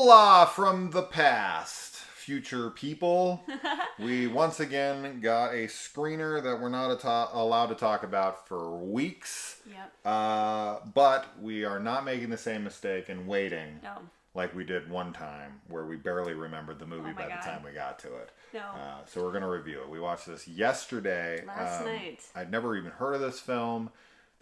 Hola from the past, future people. We once again got a screener that we're not allowed to talk about for weeks. Yep. But we are not making the same mistake and waiting. No. Like we did one time where we barely remembered the movie by the time we got to it. No. So we're going to review it. We watched this yesterday. Last night. I'd never even heard of this film.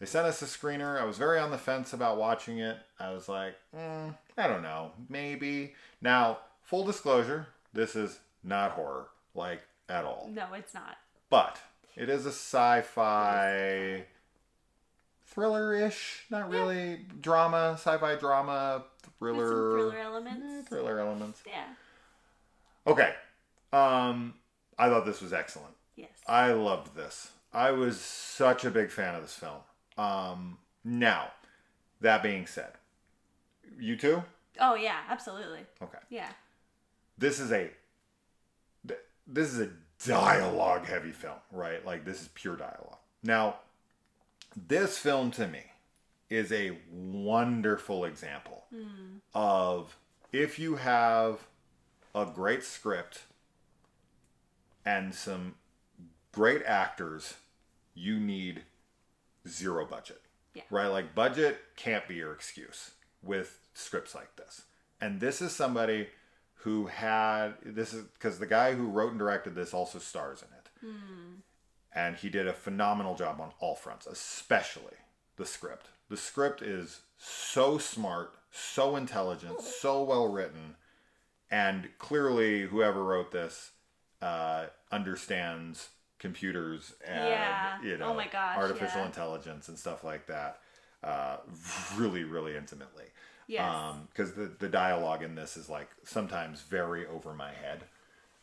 They sent us a screener. I was very on the fence about watching it. I was like, I don't know, maybe. Now, full disclosure, this is not horror, like, at all. No, it's not. But it is a sci-fi thriller-ish, not really drama, sci-fi drama, thriller. With some thriller elements. Thriller elements. Yeah. Okay. I thought this was excellent. Yes. I loved this. I was such a big fan of this film. Now, that being said, you too? Oh yeah, absolutely. Okay. Yeah. This is a dialogue heavy film, right? Like this is pure dialogue. Now, this film to me is a wonderful example of if you have a great script and some great actors, you need zero budget. Yeah. Right? Like budget can't be your excuse with scripts like this. And this is somebody who this is because the guy who wrote and directed this also stars in it. And he did a phenomenal job on all fronts, especially the script. The script is so smart, so intelligent, so well written, and clearly whoever wrote this understands computers and oh my gosh, artificial intelligence and stuff like that really, really intimately. Yes. Because the dialogue in this is like sometimes very over my head.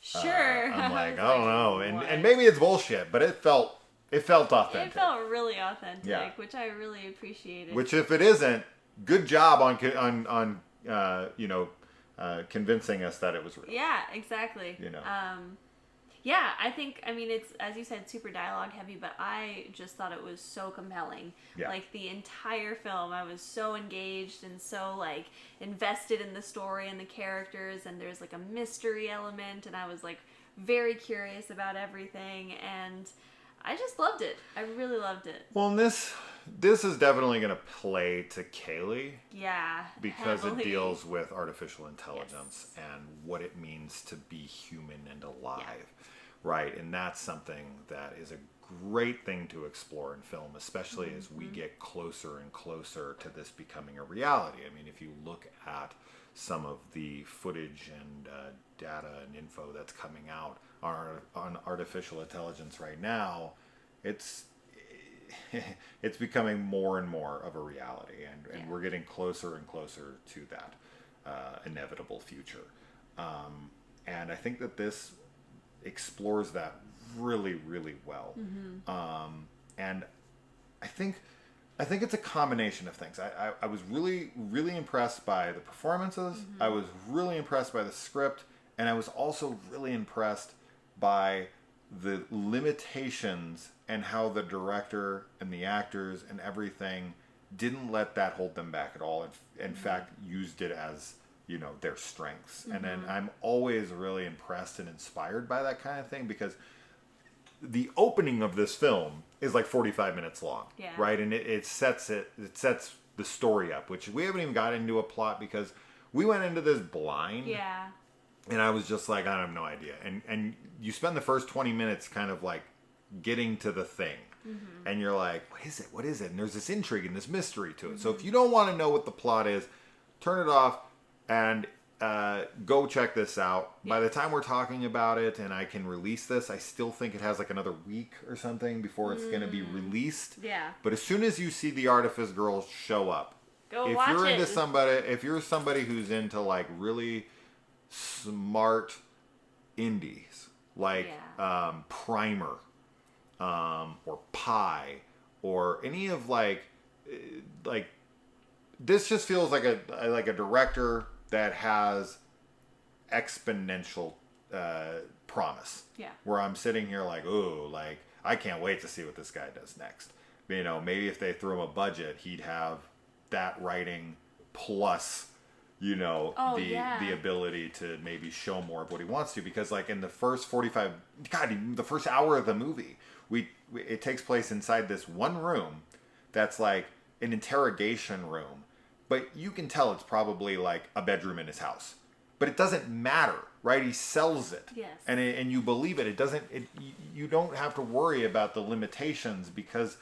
Sure. I'm like, I don't know, and maybe it's bullshit, but it felt authentic. It felt really authentic, which I really appreciated. Which, if it isn't, good job on convincing us that it was real. Yeah, exactly. Yeah, I mean, it's, as you said, super dialogue heavy, but I just thought it was so compelling. Yeah. Like, the entire film, I was so engaged and so, like, invested in the story and the characters, and there's, like, a mystery element, and I was, like, very curious about everything, and I just loved it. I really loved it. Well, and this is definitely going to play to Kaylee. Yeah, because heavily. it deals with artificial intelligence and what it means to be human and alive, right? And that's something that is a great thing to explore in film, especially as we get closer and closer to this becoming a reality. I mean, if you look at some of the footage and data and info that's coming out on artificial intelligence right now, it's becoming more and more of a reality, and we're getting closer and closer to that inevitable future. And I think that this explores that really, really well. And I think it's a combination of things. I was really, really impressed by the performances. I was really impressed by the script, and I was also really impressed by the limitations and how the director and the actors and everything didn't let that hold them back at all. In fact, used it as, their strengths. And then I'm always really impressed and inspired by that kind of thing, because the opening of this film is like 45 minutes long, right? And it sets the story up, which we haven't even got into a plot because we went into this blind. Yeah. And I was just like, I have no idea. And you spend the first 20 minutes kind of like getting to the thing. And you're like, what is it? And there's this intrigue and this mystery to it. So if you don't want to know what the plot is, turn it off and go check this out. By the time we're talking about it and I can release this, I still think it has like another week or something before it's going to be released. Yeah. But as soon as you see the Artifice girls show up, if you're somebody who's into like really smart indies like Primer or Pi or any of like this just feels like a director that has exponential promise. Yeah. Where I'm sitting here like, ooh, like I can't wait to see what this guy does next. Maybe if they threw him a budget, he'd have that writing plus the ability to maybe show more of what he wants to, because like in the first 45, God, the first hour of the movie, it takes place inside this one room that's like an interrogation room, but you can tell it's probably like a bedroom in his house, but it doesn't matter, right? He sells it, yes, and you believe it. It doesn't. You don't have to worry about the limitations because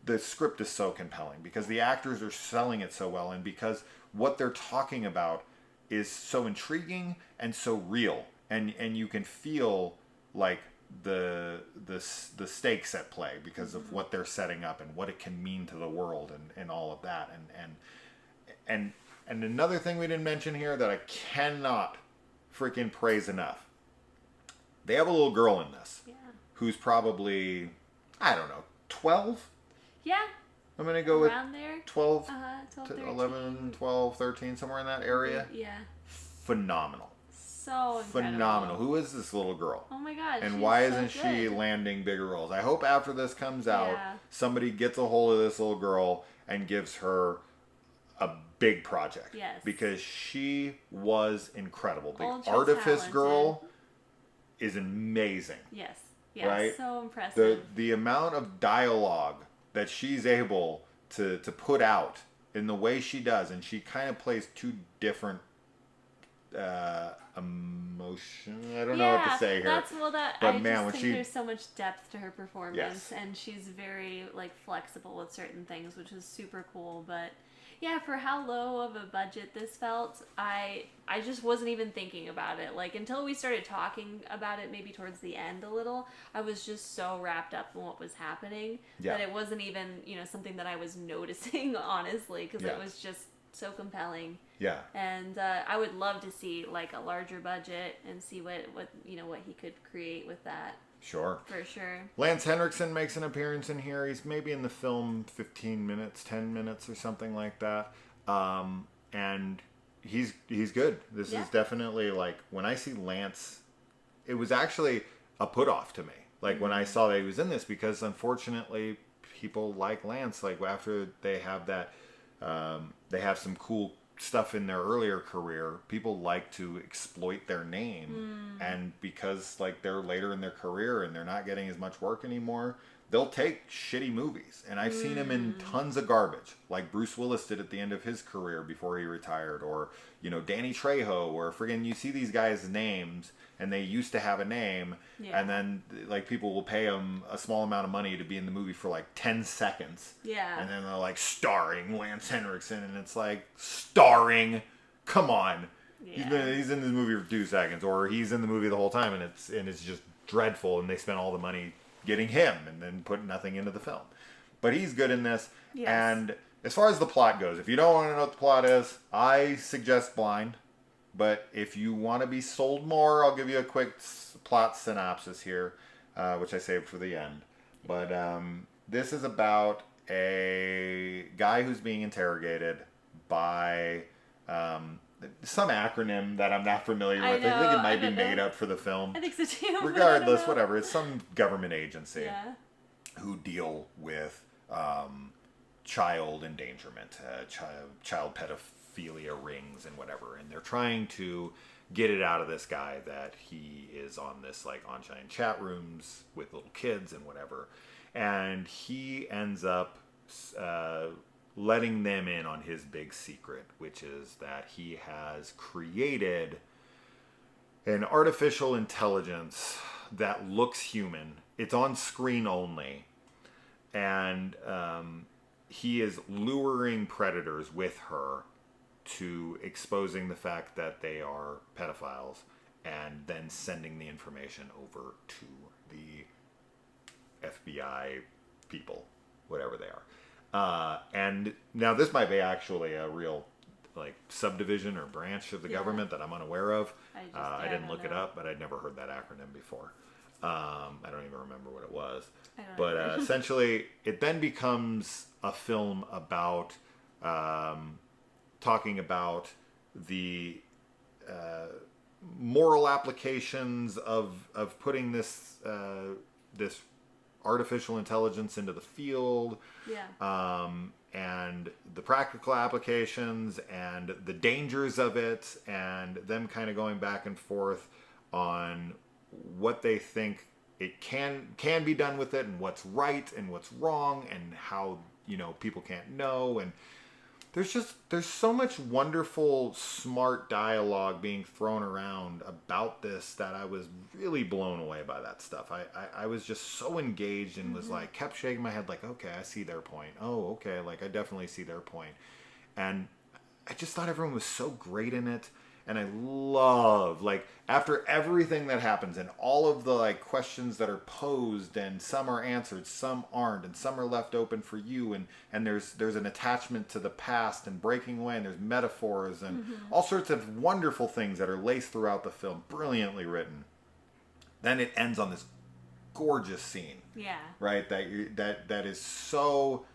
the script is so compelling, because the actors are selling it so well, and because what they're talking about is so intriguing and so real, and you can feel like the stakes at play because of what they're setting up and what it can mean to the world and all of that. And another thing we didn't mention here that I cannot freaking praise enough. They have a little girl in this who's probably, I don't know, 12? Yeah. I'm going to go around with there. 12, 12 11, 12, 13, somewhere in that area. Yeah. Phenomenal. So incredible. Phenomenal. Who is this little girl? Oh my gosh. And why isn't she landing bigger roles? I hope after this comes out, somebody gets a hold of this little girl and gives her a big project. Yes. Because she was incredible. The Ultra Artifice talented. girl is amazing. Yes. Yes. Right? So impressive. The amount of dialogue that she's able to put out in the way she does, and she kind of plays two different emotion. I don't know what to say here. But man, I just think there's so much depth to her performance, and she's very like flexible with certain things, which is super cool. But yeah, for how low of a budget this felt, I just wasn't even thinking about it. Like until we started talking about it, maybe towards the end a little, I was just so wrapped up in what was happening that it wasn't even something that I was noticing honestly, because it was just so compelling. Yeah. And I would love to see like a larger budget and see what he could create with that. Sure. For sure. Lance Henriksen makes an appearance in here. He's maybe in the film 15 minutes, 10 minutes or something like that. And he's good. This is definitely like, when I see Lance, it was actually a put off to me. Like when I saw that he was in this, because unfortunately people like Lance, like after they have that, they have some cool stuff in their earlier career, people like to exploit their name, and because like they're later in their career and they're not getting as much work anymore, they'll take shitty movies. And I've seen him in tons of garbage, like Bruce Willis did at the end of his career before he retired, or Danny Trejo, or friggin' you see these guys' names and they used to have a name, and then like people will pay them a small amount of money to be in the movie for like 10 seconds. Yeah. And then they're like, starring Lance Henriksen, and it's like, starring? Come on. Yeah. He's in this movie for 2 seconds, or he's in the movie the whole time, and it's just dreadful, and they spent all the money getting him and then put nothing into the film. But he's good in this. Yes. And as far as the plot goes, if you don't want to know what the plot is, I suggest blind. But if you want to be sold more, I'll give you a quick plot synopsis here, which I saved for the end. But this is about a guy who's being interrogated by some acronym that I'm not familiar with. I think it might be made up for the film. I think so too. Regardless, whatever. It's some government agency who deal with child endangerment, child pedophilia rings and whatever. And they're trying to get it out of this guy that he is on this like online chat rooms with little kids and whatever. And he ends up letting them in on his big secret, which is that he has created an artificial intelligence that looks human. It's on screen only. And he is luring predators with her to exposing the fact that they are pedophiles, and then sending the information over to the FBI people, whatever they are. And now this might be actually a real like subdivision or branch of the government that I'm unaware of. I didn't look it up, but I'd never heard that acronym before. I don't even remember what it was. But essentially, it then becomes a film about talking about the moral applications of putting this this artificial intelligence into the field. and the practical applications and the dangers of it, and them kind of going back and forth on what they think it can be done with it, and what's right and what's wrong, and how, you know, people can't know. And there's so much wonderful, smart dialogue being thrown around about this that I was really blown away by that stuff. I was just so engaged and was like, kept shaking my head like, okay, I see their point. Oh, okay, like I definitely see their point. And I just thought everyone was so great in it. And I love, like, after everything that happens and all of the, like, questions that are posed, and some are answered, some aren't, and some are left open for you, and there's an attachment to the past and breaking away, and there's metaphors and all sorts of wonderful things that are laced throughout the film, brilliantly written. Then it ends on this gorgeous scene. Yeah. Right? That is so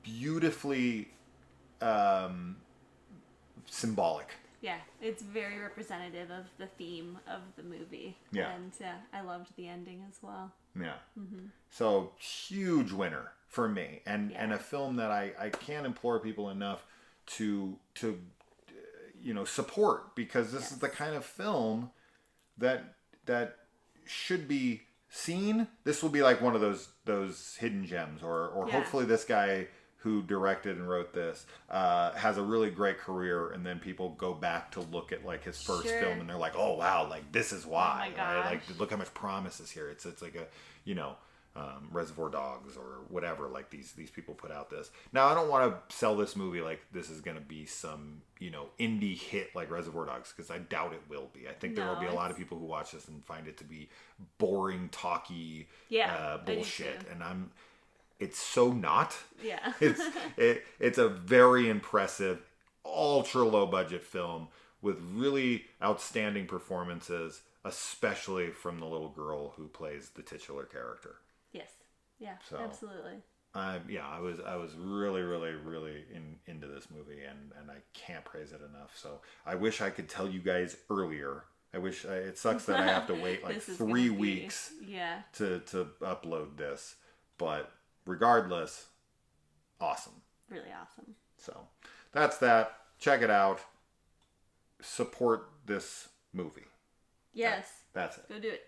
beautifully symbolic. Yeah, it's very representative of the theme of the movie. Yeah. And I loved the ending as well. Yeah. So, huge winner for me. And a film that I can't implore people enough to you know, support, because this is the kind of film that should be seen. This will be like one of those hidden gems, or hopefully this guy who directed and wrote this has a really great career, and then people go back to look at like his first film and they're like, oh wow, like this is why. Oh my gosh. Right? Like, look how much promise is here. It's like a, you know, Reservoir Dogs or whatever, like these people put out this. Now, I don't want to sell this movie like this is going to be some, you know, indie hit like Reservoir Dogs, because I doubt it will be. I think there will be a lot of people who watch this and find it to be boring, talky bullshit, and it's so not. Yeah. It's a very impressive, ultra low budget film with really outstanding performances, especially from the little girl who plays the titular character. Yes. Yeah. So, absolutely. I was really, really, really into this movie, and I can't praise it enough. So I wish I could tell you guys earlier. It sucks that I have to wait like 3 weeks to upload this, but regardless, awesome. Really awesome. So that's that. Check it out. Support this movie. Yes. That's it. Go do it.